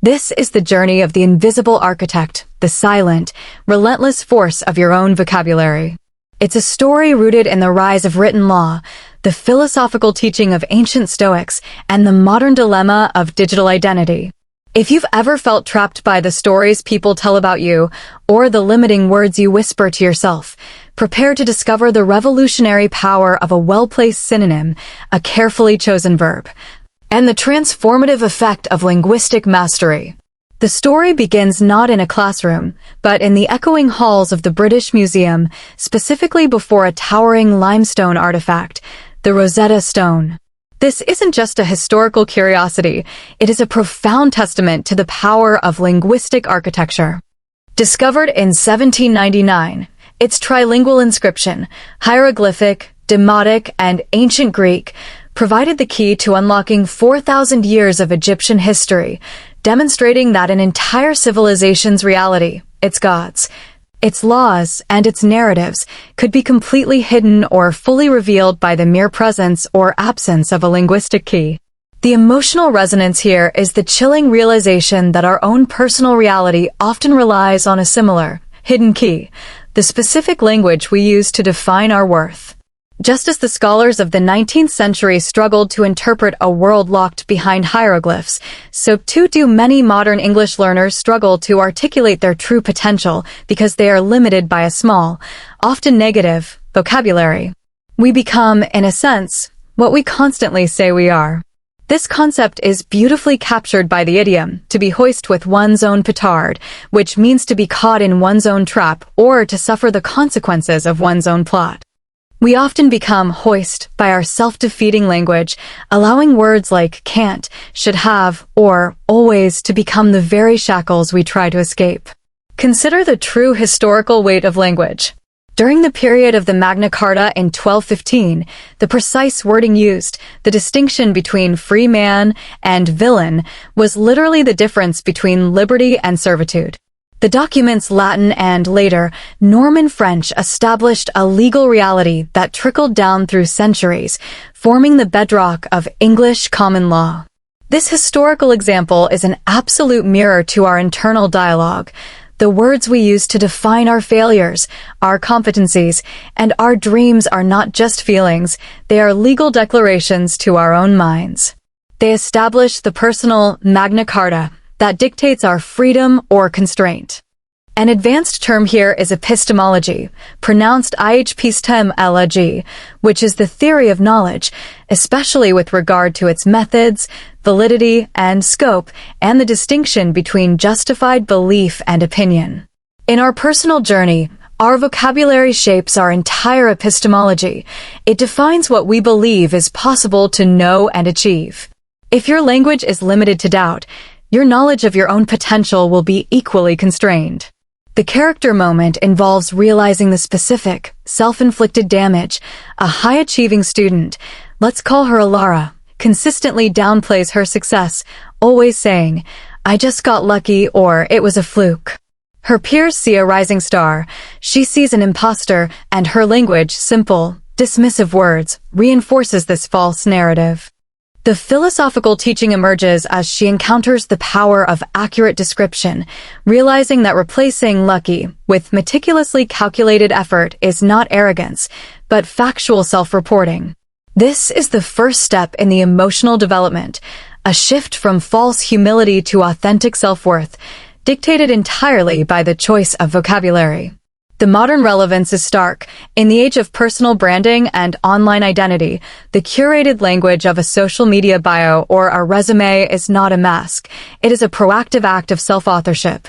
This is the journey of the invisible architect, the silent, relentless force of your own vocabulary. It's a story rooted in the rise of written law, the philosophical teaching of ancient Stoics, and the modern dilemma of digital identity. If you've ever felt trapped by the stories people tell about you, or the limiting words you whisper to yourself, prepare to discover the revolutionary power of a well-placed synonym, a carefully chosen verb, and the transformative effect of linguistic mastery. The story begins not in a classroom, but in the echoing halls of the British Museum, specifically before a towering limestone artifact, the Rosetta Stone. This isn't just a historical curiosity, it is a profound testament to the power of linguistic architecture. Discovered in 1799, its trilingual inscription, hieroglyphic, demotic, and ancient Greek, provided the key to unlocking 4,000 years of Egyptian history, demonstrating that an entire civilization's reality, its gods, its laws, and its narratives could be completely hidden or fully revealed by the mere presence or absence of a linguistic key. The emotional resonance here is the chilling realization that our own personal reality often relies on a similar, hidden key, the specific language we use to define our worth. Just as the scholars of the 19th century struggled to interpret a world locked behind hieroglyphs, so too do many modern English learners struggle to articulate their true potential because they are limited by a small, often negative, vocabulary. We become, in a sense, what we constantly say we are. This concept is beautifully captured by the idiom, to be hoist with one's own petard, which means to be caught in one's own trap or to suffer the consequences of one's own plot. We often become hoist by our self-defeating language, allowing words like can't, should have, or always to become the very shackles we try to escape. Consider the true historical weight of language. During the period of the Magna Carta in 1215, the precise wording used, the distinction between free man and villain, was literally the difference between liberty and servitude. The document's Latin and, later, Norman French established a legal reality that trickled down through centuries, forming the bedrock of English common law. This historical example is an absolute mirror to our internal dialogue. The words we use to define our failures, our competencies, and our dreams are not just feelings, they are legal declarations to our own minds. They establish the personal Magna Carta that dictates our freedom or constraint. An advanced term here is epistemology, pronounced ihpistemology, which is the theory of knowledge, especially with regard to its methods, validity, and scope, and the distinction between justified belief and opinion. In our personal journey, our vocabulary shapes our entire epistemology. It defines what we believe is possible to know and achieve. If your language is limited to doubt, your knowledge of your own potential will be equally constrained. The character moment involves realizing the specific, self-inflicted damage. A high-achieving student, let's call her Alara, consistently downplays her success, always saying, "I just got lucky," or "it was a fluke." Her peers see a rising star, she sees an imposter, and her language, simple, dismissive words, reinforces this false narrative. The philosophical teaching emerges as she encounters the power of accurate description, realizing that replacing lucky with meticulously calculated effort is not arrogance, but factual self-reporting. This is the first step in the emotional development, a shift from false humility to authentic self-worth, dictated entirely by the choice of vocabulary. The modern relevance is stark. In the age of personal branding and online identity, the curated language of a social media bio or a resume is not a mask. It is a proactive act of self-authorship,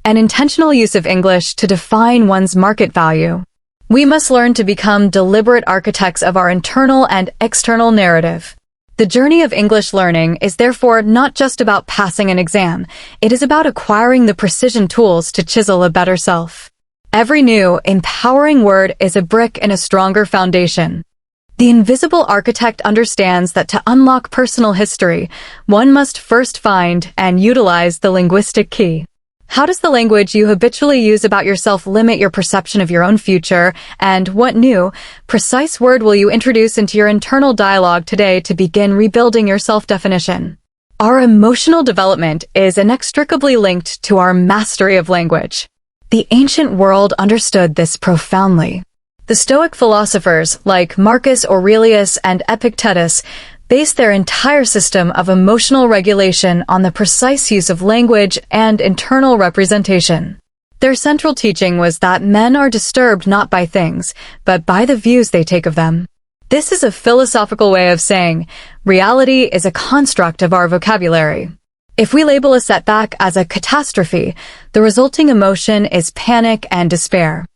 an intentional use of English to define one's market value. We must learn to become deliberate architects of our internal and external narrative. The journey of English learning is therefore not just about passing an exam. It is about acquiring the precision tools to chisel a better self. Every new, empowering word is a brick in a stronger foundation. The invisible architect understands that to unlock personal history, one must first find and utilize the linguistic key. How does the language you habitually use about yourself limit your perception of your own future, and what new, precise word will you introduce into your internal dialogue today to begin rebuilding your self-definition? Our emotional development is inextricably linked to our mastery of language. The ancient world understood this profoundly. The Stoic philosophers, like Marcus Aurelius and Epictetus, based their entire system of emotional regulation on the precise use of language and internal representation. Their central teaching was that men are disturbed not by things, but by the views they take of them. This is a philosophical way of saying, reality is a construct of our vocabulary. If we label a setback as a catastrophe, the resulting emotion is panic and despair.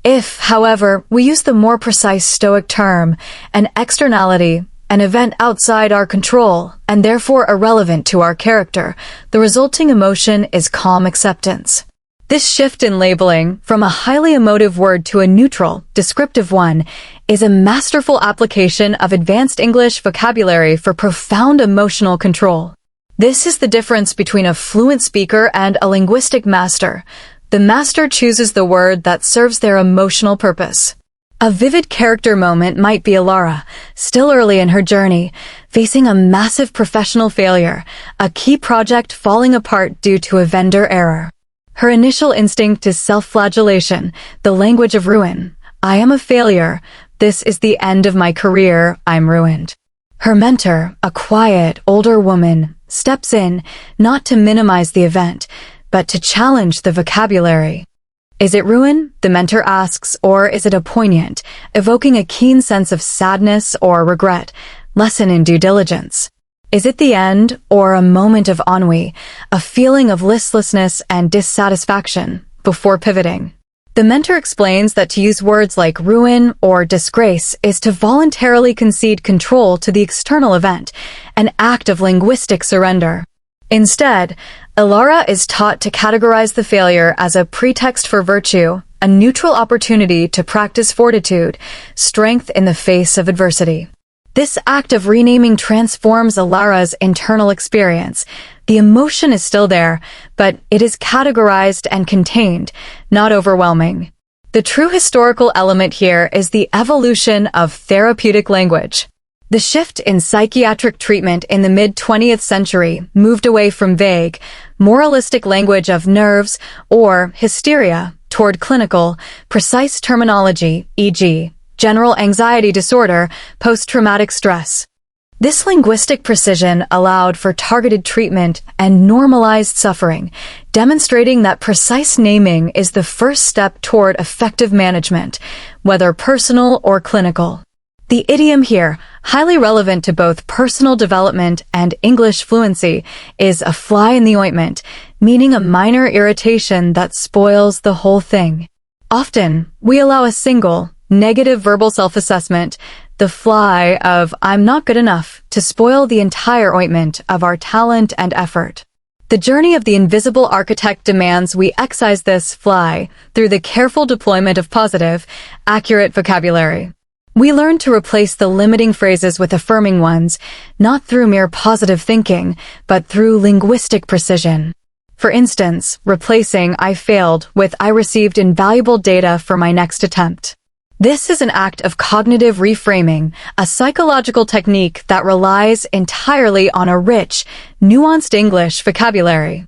If, however, we use the more precise Stoic term, an externality, an event outside our control, and therefore irrelevant to our character, the resulting emotion is calm acceptance. This shift in labeling, from a highly emotive word to a neutral, descriptive one, is a masterful application of advanced English vocabulary for profound emotional control. This is the difference between a fluent speaker and a linguistic master. The master chooses the word that serves their emotional purpose. A vivid character moment might be Alara, still early in her journey, facing a massive professional failure, a key project falling apart due to a vendor error. Her initial instinct is self-flagellation, the language of ruin. I am a failure. This is the end of my career. I'm ruined. Her mentor, a quiet, older woman, steps in, not to minimize the event, but to challenge the vocabulary. Is it ruin? The mentor asks, or is it a poignant, evoking a keen sense of sadness or regret, lesson in due diligence? Is it the end, or a moment of ennui, a feeling of listlessness and dissatisfaction, before pivoting? The mentor explains that to use words like ruin or disgrace is to voluntarily concede control to the external event, an act of linguistic surrender. Instead, Alara is taught to categorize the failure as a pretext for virtue, a neutral opportunity to practice fortitude, strength in the face of adversity. This act of renaming transforms Alara's internal experience. The emotion is still there, but it is categorized and contained, not overwhelming. The true historical element here is the evolution of therapeutic language. The shift in psychiatric treatment in the mid-20th century moved away from vague, moralistic language of nerves or hysteria toward clinical, precise terminology, e.g., general anxiety disorder, post-traumatic stress. This linguistic precision allowed for targeted treatment and normalized suffering, demonstrating that precise naming is the first step toward effective management, whether personal or clinical. The idiom here, highly relevant to both personal development and English fluency, is a fly in the ointment, meaning a minor irritation that spoils the whole thing. Often, we allow a single, negative verbal self-assessment, the fly of "I'm not good enough," to spoil the entire ointment of our talent and effort. The journey of the invisible architect demands we excise this fly through the careful deployment of positive, accurate vocabulary. We learn to replace the limiting phrases with affirming ones, not through mere positive thinking, but through linguistic precision. For instance, replacing "I failed" with "I received invaluable data for my next attempt." This is an act of cognitive reframing, a psychological technique that relies entirely on a rich, nuanced English vocabulary.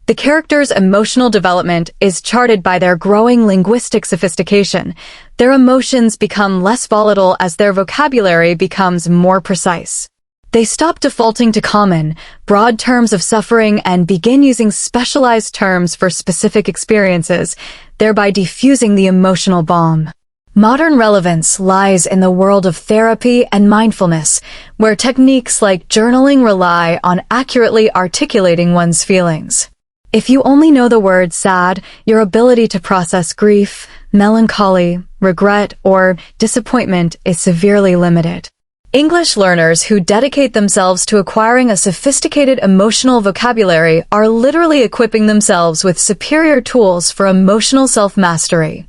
The character's emotional development is charted by their growing linguistic sophistication. Their emotions become less volatile as their vocabulary becomes more precise. They stop defaulting to common, broad terms of suffering and begin using specialized terms for specific experiences, thereby diffusing the emotional bomb. Modern relevance lies in the world of therapy and mindfulness, where techniques like journaling rely on accurately articulating one's feelings. If you only know the word sad, your ability to process grief, melancholy, regret, or disappointment is severely limited. English learners who dedicate themselves to acquiring a sophisticated emotional vocabulary are literally equipping themselves with superior tools for emotional self-mastery.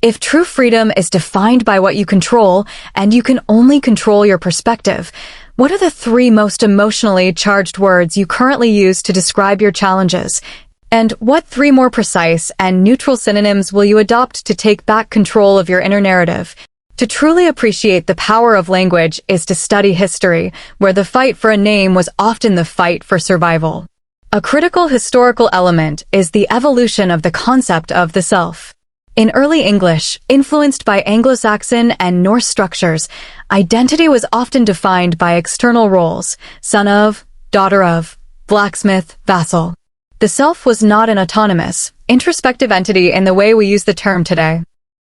If true freedom is defined by what you control, and you can only control your perspective, what are the 3 most emotionally charged words you currently use to describe your challenges? And what 3 more precise and neutral synonyms will you adopt to take back control of your inner narrative? To truly appreciate the power of language is to study history, where the fight for a name was often the fight for survival. A critical historical element is the evolution of the concept of the self. In early English, influenced by Anglo-Saxon and Norse structures, identity was often defined by external roles: son of, daughter of, blacksmith, vassal. The self was not an autonomous, introspective entity in the way we use the term today.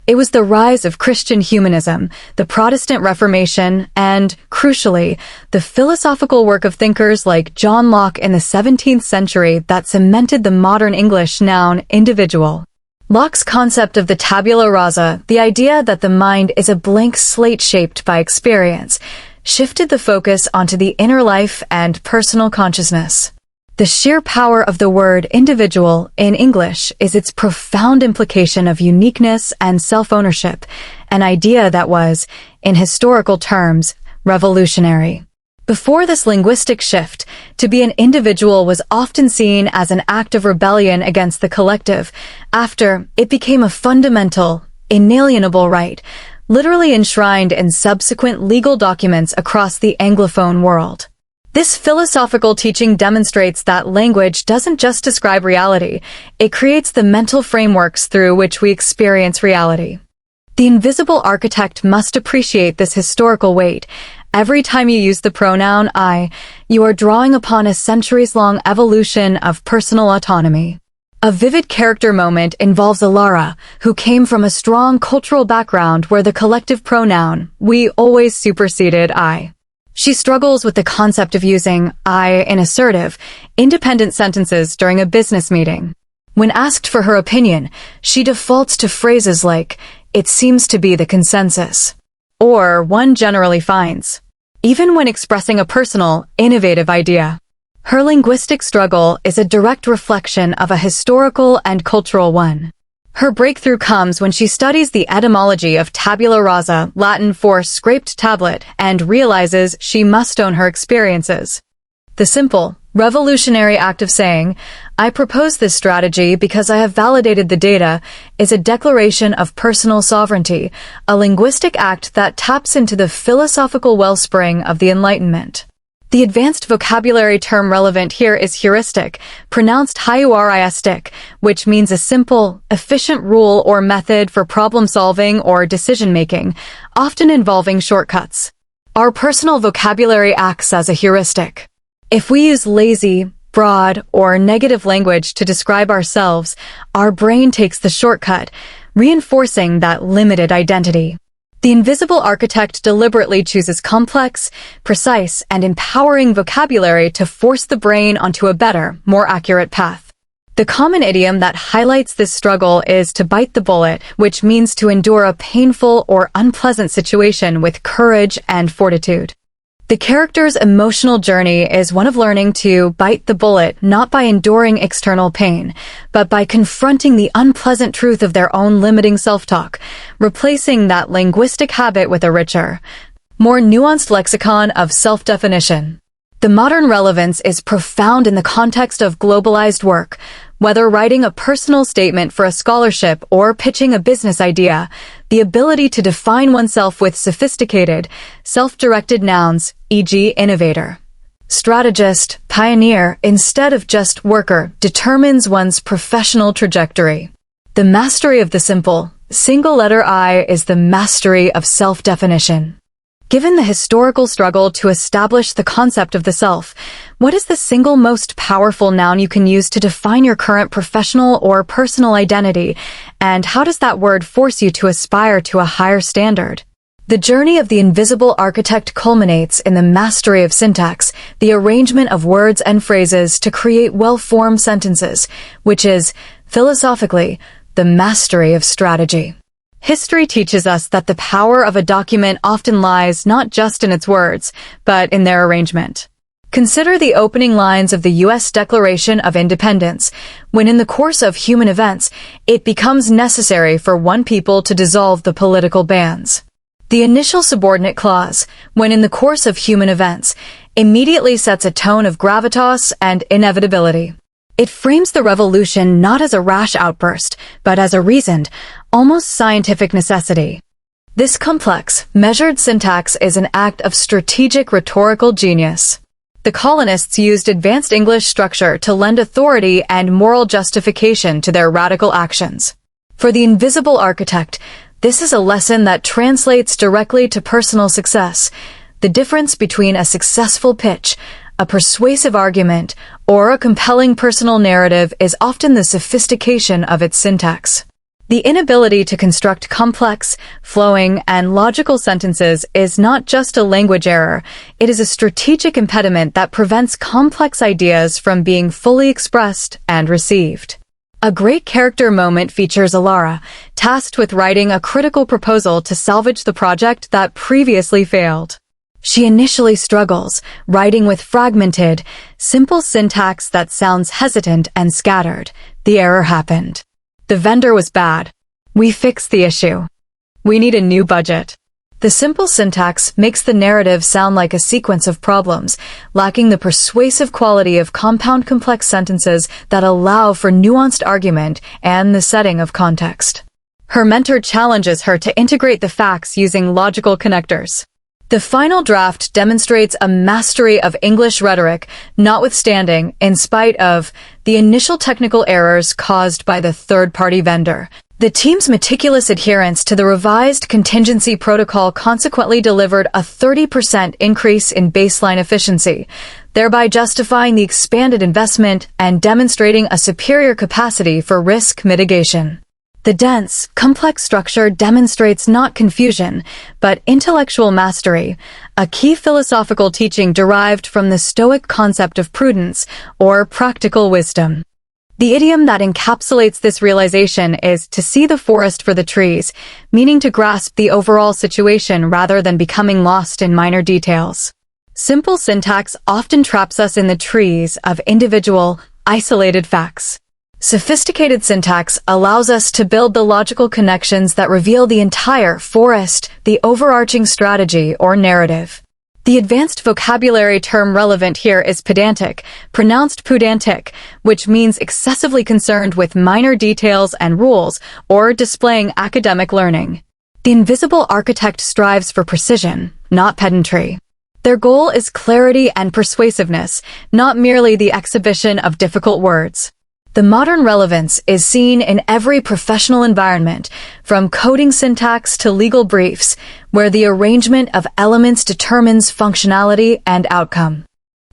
It was the rise of Christian humanism, the Protestant Reformation, and, crucially, the philosophical work of thinkers like John Locke in the 17th century that cemented the modern English noun individual. Locke's concept of the tabula rasa, the idea that the mind is a blank slate shaped by experience, shifted the focus onto the inner life and personal consciousness. The sheer power of the word individual in English is its profound implication of uniqueness and self-ownership, an idea that was, in historical terms, revolutionary. Before this linguistic shift, to be an individual was often seen as an act of rebellion against the collective. After, it became a fundamental, inalienable right, literally enshrined in subsequent legal documents across the Anglophone world. This philosophical teaching demonstrates that language doesn't just describe reality, it creates the mental frameworks through which we experience reality. The invisible architect must appreciate this historical weight. Every time you use the pronoun I, you are drawing upon a centuries-long evolution of personal autonomy. A vivid character moment involves Alara, who came from a strong cultural background where the collective pronoun, we, always superseded I. She struggles with the concept of using I in assertive, independent sentences during a business meeting. When asked for her opinion, she defaults to phrases like, "It seems to be the consensus," or "one generally finds," even when expressing a personal, innovative idea. Her linguistic struggle is a direct reflection of a historical and cultural one. Her breakthrough comes when she studies the etymology of tabula rasa, Latin for scraped tablet, and realizes she must own her experiences. The simple, revolutionary act of saying, "I propose this strategy because I have validated the data," is a declaration of personal sovereignty, a linguistic act that taps into the philosophical wellspring of the Enlightenment. The advanced vocabulary term relevant here is heuristic, pronounced heuristic, which means a simple, efficient rule or method for problem-solving or decision-making, often involving shortcuts. Our personal vocabulary acts as a heuristic. If we use lazy, broad, or negative language to describe ourselves, our brain takes the shortcut, reinforcing that limited identity. The invisible architect deliberately chooses complex, precise, and empowering vocabulary to force the brain onto a better, more accurate path. The common idiom that highlights this struggle is to bite the bullet, which means to endure a painful or unpleasant situation with courage and fortitude. The character's emotional journey is one of learning to bite the bullet not by enduring external pain, but by confronting the unpleasant truth of their own limiting self-talk, replacing that linguistic habit with a richer, more nuanced lexicon of self-definition. The modern relevance is profound in the context of globalized work. Whether writing a personal statement for a scholarship or pitching a business idea, the ability to define oneself with sophisticated, self-directed nouns, e.g. innovator, strategist, pioneer, instead of just worker, determines one's professional trajectory. The mastery of the simple, single letter I is the mastery of self-definition. Given the historical struggle to establish the concept of the self, what is the single most powerful noun you can use to define your current professional or personal identity, and how does that word force you to aspire to a higher standard? The journey of the invisible architect culminates in the mastery of syntax, the arrangement of words and phrases to create well-formed sentences, which is, philosophically, the mastery of strategy. History teaches us that the power of a document often lies not just in its words, but in their arrangement. Consider the opening lines of the U.S. Declaration of Independence, when in the course of human events, it becomes necessary for one people to dissolve the political bands. The initial subordinate clause, when in the course of human events, immediately sets a tone of gravitas and inevitability. It frames the revolution not as a rash outburst, but as a reasoned, almost scientific necessity. This complex, measured syntax is an act of strategic rhetorical genius. The colonists used advanced English structure to lend authority and moral justification to their radical actions. For the invisible architect, this is a lesson that translates directly to personal success. The difference between a successful pitch, a persuasive argument, or a compelling personal narrative is often the sophistication of its syntax. The inability to construct complex, flowing, and logical sentences is not just a language error, it is a strategic impediment that prevents complex ideas from being fully expressed and received. A great character moment features Alara, tasked with writing a critical proposal to salvage the project that previously failed. She initially struggles, writing with fragmented, simple syntax that sounds hesitant and scattered. The error happened. The vendor was bad. We fixed the issue. We need a new budget. The simple syntax makes the narrative sound like a sequence of problems, lacking the persuasive quality of compound complex sentences that allow for nuanced argument and the setting of context. Her mentor challenges her to integrate the facts using logical connectors. The final draft demonstrates a mastery of English rhetoric, notwithstanding, in spite of, the initial technical errors caused by the third-party vendor. The team's meticulous adherence to the revised contingency protocol consequently delivered a 30% increase in baseline efficiency, thereby justifying the expanded investment and demonstrating a superior capacity for risk mitigation. The dense, complex structure demonstrates not confusion, but intellectual mastery, a key philosophical teaching derived from the Stoic concept of prudence, or practical wisdom. The idiom that encapsulates this realization is to see the forest for the trees, meaning to grasp the overall situation rather than becoming lost in minor details. Simple syntax often traps us in the trees of individual, isolated facts. Sophisticated syntax allows us to build the logical connections that reveal the entire forest, the overarching strategy or narrative. The advanced vocabulary term relevant here is pedantic, pronounced pudantic, which means excessively concerned with minor details and rules or displaying academic learning. The invisible architect strives for precision, not pedantry. Their goal is clarity and persuasiveness, not merely the exhibition of difficult words. The modern relevance is seen in every professional environment, from coding syntax to legal briefs, where the arrangement of elements determines functionality and outcome.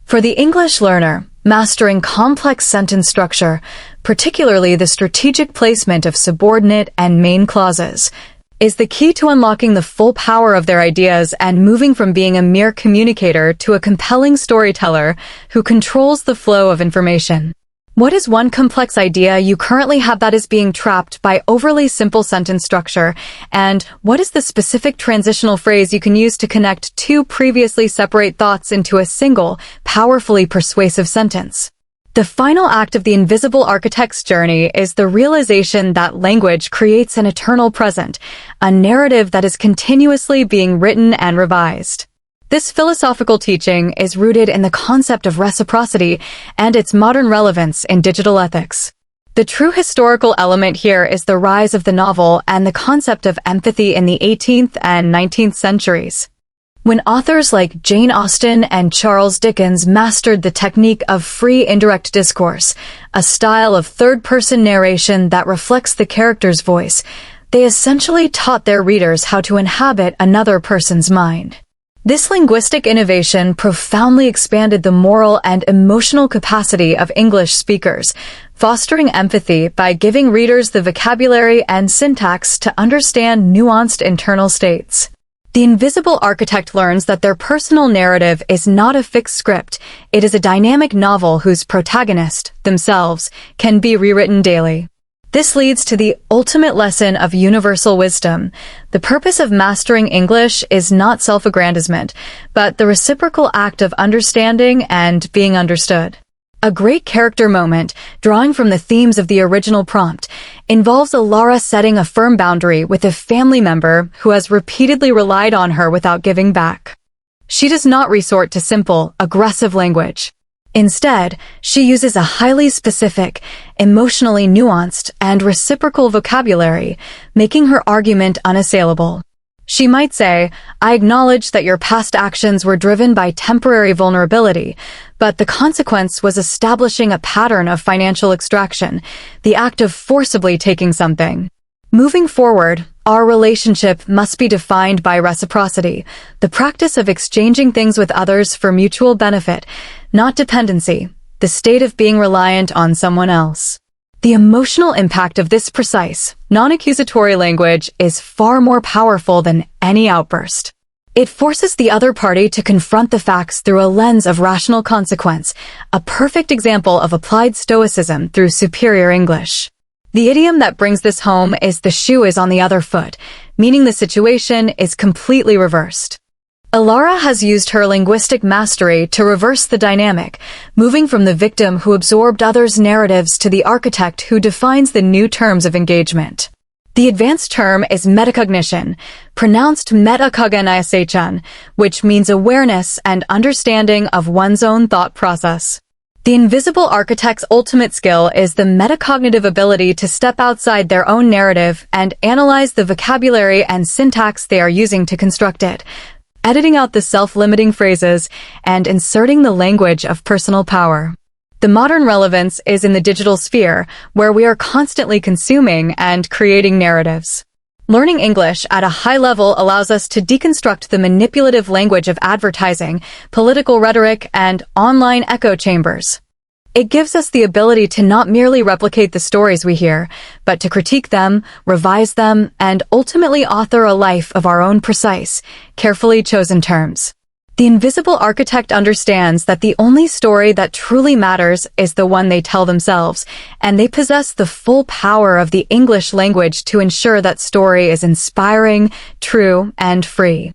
For the English learner, mastering complex sentence structure, particularly the strategic placement of subordinate and main clauses, is the key to unlocking the full power of their ideas and moving from being a mere communicator to a compelling storyteller who controls the flow of information. What is one complex idea you currently have that is being trapped by overly simple sentence structure? And what is the specific transitional phrase you can use to connect two previously separate thoughts into a single, powerfully persuasive sentence? The final act of the invisible architect's journey is the realization that language creates an eternal present, a narrative that is continuously being written and revised. This philosophical teaching is rooted in the concept of reciprocity and its modern relevance in digital ethics. The true historical element here is the rise of the novel and the concept of empathy in the 18th and 19th centuries. When authors like Jane Austen and Charles Dickens mastered the technique of free indirect discourse, a style of third-person narration that reflects the character's voice, they essentially taught their readers how to inhabit another person's mind. This linguistic innovation profoundly expanded the moral and emotional capacity of English speakers, fostering empathy by giving readers the vocabulary and syntax to understand nuanced internal states. The invisible architect learns that their personal narrative is not a fixed script, it is a dynamic novel whose protagonist, themselves, can be rewritten daily. This leads to the ultimate lesson of universal wisdom. The purpose of mastering English is not self-aggrandizement, but the reciprocal act of understanding and being understood. A great character moment, drawing from the themes of the original prompt, involves Alara setting a firm boundary with a family member who has repeatedly relied on her without giving back. She does not resort to simple, aggressive language. Instead, she uses a highly specific, emotionally nuanced, and reciprocal vocabulary, making her argument unassailable. She might say, "I acknowledge that your past actions were driven by temporary vulnerability, but the consequence was establishing a pattern of financial extraction, the act of forcibly taking something." Moving forward, our relationship must be defined by reciprocity, the practice of exchanging things with others for mutual benefit, not dependency, the state of being reliant on someone else. The emotional impact of this precise, non-accusatory language is far more powerful than any outburst. It forces the other party to confront the facts through a lens of rational consequence, a perfect example of applied Stoicism through superior English. The idiom that brings this home is "the shoe is on the other foot," meaning the situation is completely reversed. Ilara has used her linguistic mastery to reverse the dynamic, moving from the victim who absorbed others' narratives to the architect who defines the new terms of engagement. The advanced term is metacognition, pronounced metakognition, which means awareness and understanding of one's own thought process. The invisible architect's ultimate skill is the metacognitive ability to step outside their own narrative and analyze the vocabulary and syntax they are using to construct it, editing out the self-limiting phrases and inserting the language of personal power. The modern relevance is in the digital sphere, where we are constantly consuming and creating narratives. Learning English at a high level allows us to deconstruct the manipulative language of advertising, political rhetoric, and online echo chambers. It gives us the ability to not merely replicate the stories we hear, but to critique them, revise them, and ultimately author a life of our own precise, carefully chosen terms. The invisible architect understands that the only story that truly matters is the one they tell themselves, and they possess the full power of the English language to ensure that story is inspiring, true, and free.